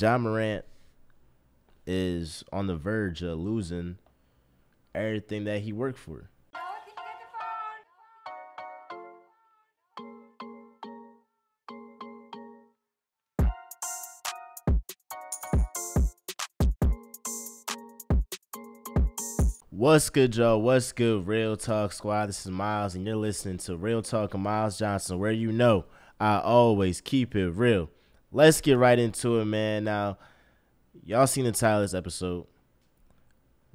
Ja Morant is on the verge of losing everything that he worked for. What's good, y'all? What's good, Real Talk Squad? This is Miles, and you're listening to Real Talk with Miles Johnson, where you know I always keep it real. Let's get right into it, man. Now, y'all seen the title of this episode.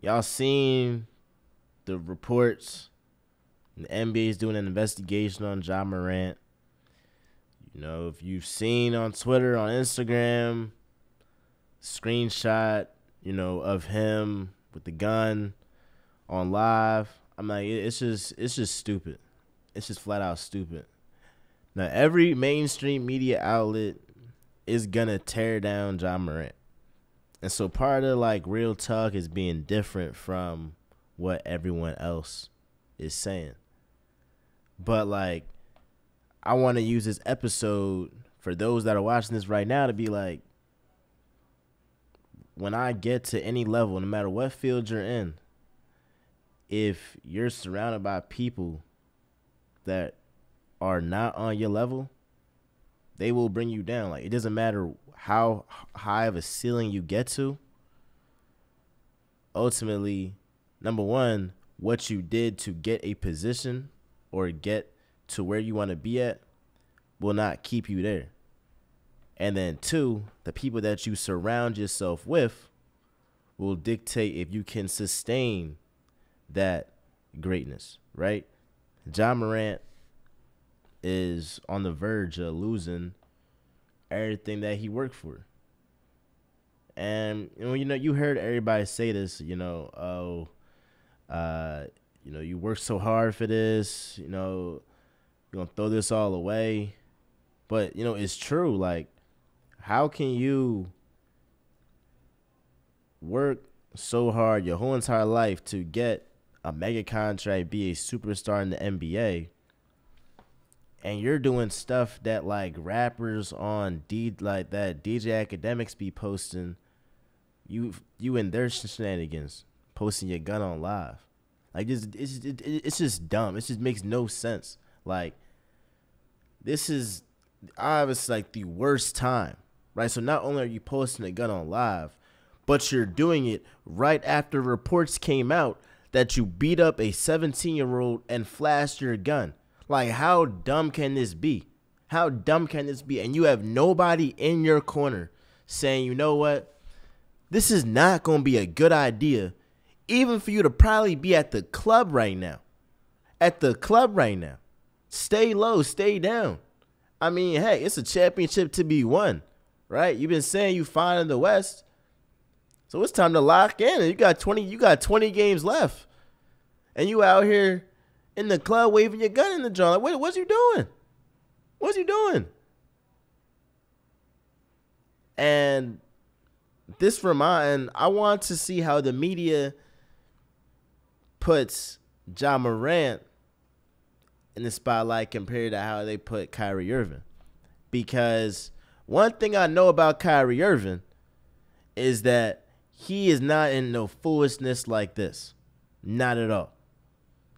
Y'all seen the reports. The NBA is doing an investigation on Ja Morant. You know, if you've seen on Twitter, on Instagram, screenshot, of him with the gun on live. I'm like, it's just stupid. It's just flat out stupid. Now, every mainstream media outlet is gonna tear down Ja Morant. And so part of like real talk is being different from what everyone else is saying. But like, I want to use this episode for those that are watching this right now to be like, when I get to any level, no matter what field you're in, if you're surrounded by people that are not on your level, they will bring you down. Like, it doesn't matter how high of a ceiling you get to. Ultimately, number one, what you did to get a position or get to where you want to be at will not keep you there. And then two, the people that you surround yourself with will dictate if you can sustain that greatness, right? Ja Morant is on the verge of losing everything that he worked for. And you heard everybody say this, you worked so hard for this, you're gonna throw this all away. But it's true. Like, how can you work so hard your whole entire life to get a mega contract, be a superstar in the NBA, and you're doing stuff that like rappers on DJ Academics be posting, you in their shenanigans, posting your gun on live. Like, it's just dumb. It just makes no sense. Like, this is obviously like the worst time, right? So not only are you posting a gun on live, but you're doing it right after reports came out that you beat up a 17-year-old and flashed your gun. Like, how dumb can this be? How dumb can this be? And you have nobody in your corner saying, you know what? This is not going to be a good idea, even for you to probably be at the club right now. At the club right now. Stay low, stay down. I mean, hey, it's a championship to be won, right? You've been saying you fine in the West. So it's time to lock in. You got 20 games left. And you out here in the club waving your gun in the joint. Like, what's you doing? What's you doing? And I want to see how the media puts Ja Morant in the spotlight compared to how they put Kyrie Irving. Because one thing I know about Kyrie Irving is that he is not in no foolishness like this. Not at all.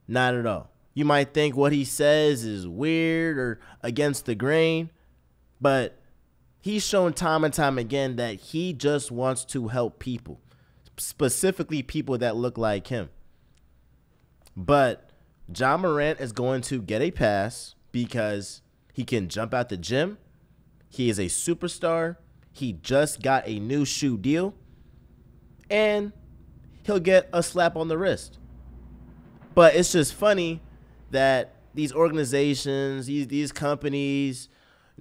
Not at all. You might think what he says is weird or against the grain, but he's shown time and time again that he just wants to help people, specifically people that look like him. But Ja Morant is going to get a pass because he can jump out the gym. He is a superstar. He just got a new shoe deal. And he'll get a slap on the wrist. But it's just funny that these organizations, these companies,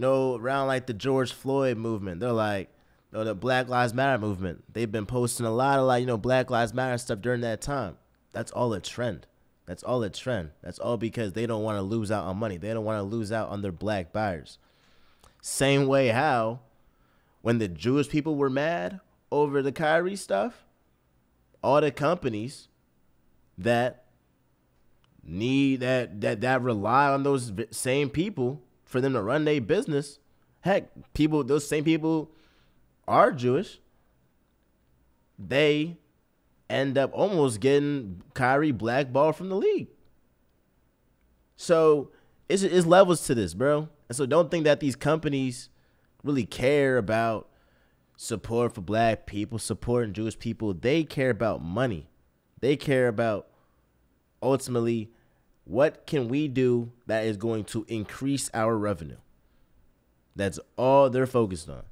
around like the George Floyd movement, they're like, the Black Lives Matter movement. They've been posting a lot of Black Lives Matter stuff during that time. That's all a trend. That's all a trend. That's all because they don't want to lose out on money. They don't want to lose out on their black buyers. Same way how when the Jewish people were mad over the Kyrie stuff, all the companies that that rely on those same people for them to run their business, heck, those same people are Jewish, they end up almost getting Kyrie blackballed from the league. So it's levels to this, bro. And so don't think that these companies really care about support for black people, supporting Jewish people. They care about money. They care about ultimately what can we do that is going to increase our revenue. That's all they're focused on.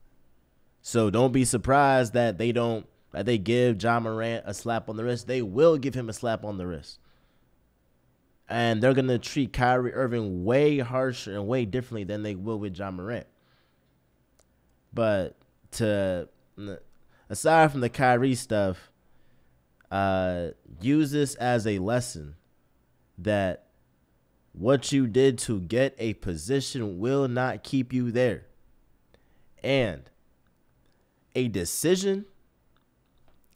So don't be surprised that they give Ja Morant a slap on the wrist. They will give him a slap on the wrist. And they're going to treat Kyrie Irving way harsher and way differently than they will with Ja Morant. But aside from the Kyrie stuff, use this as a lesson that what you did to get a position will not keep you there. And a decision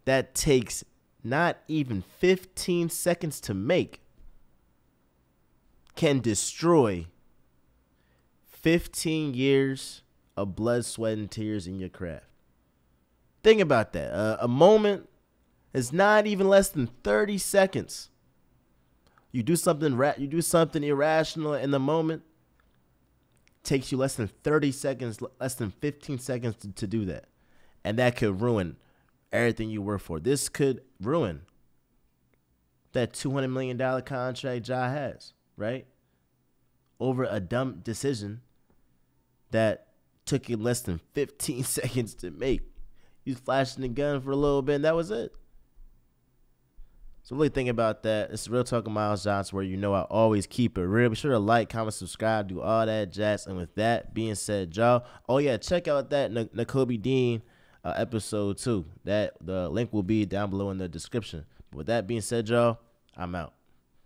that takes not even 15 seconds to make can destroy 15 years of blood, sweat, and tears in your craft. Think about that. A moment is not even less than 30 seconds. You do something irrational in the moment, takes you less than 30 seconds, less than 15 seconds to do that. And that could ruin everything you work for. This could ruin that $200 million contract Ja has, right? Over a dumb decision that took you less than 15 seconds to make. You was flashing the gun for a little bit, and that was it. So really think about that. It's Real Talk with Miles Johnson, where you know I always keep it real. Be sure to like, comment, subscribe, do all that jazz. And with that being said, y'all, oh yeah, check out that Nakobe Dean episode 2. The link will be down below in the description. But with that being said, y'all, I'm out.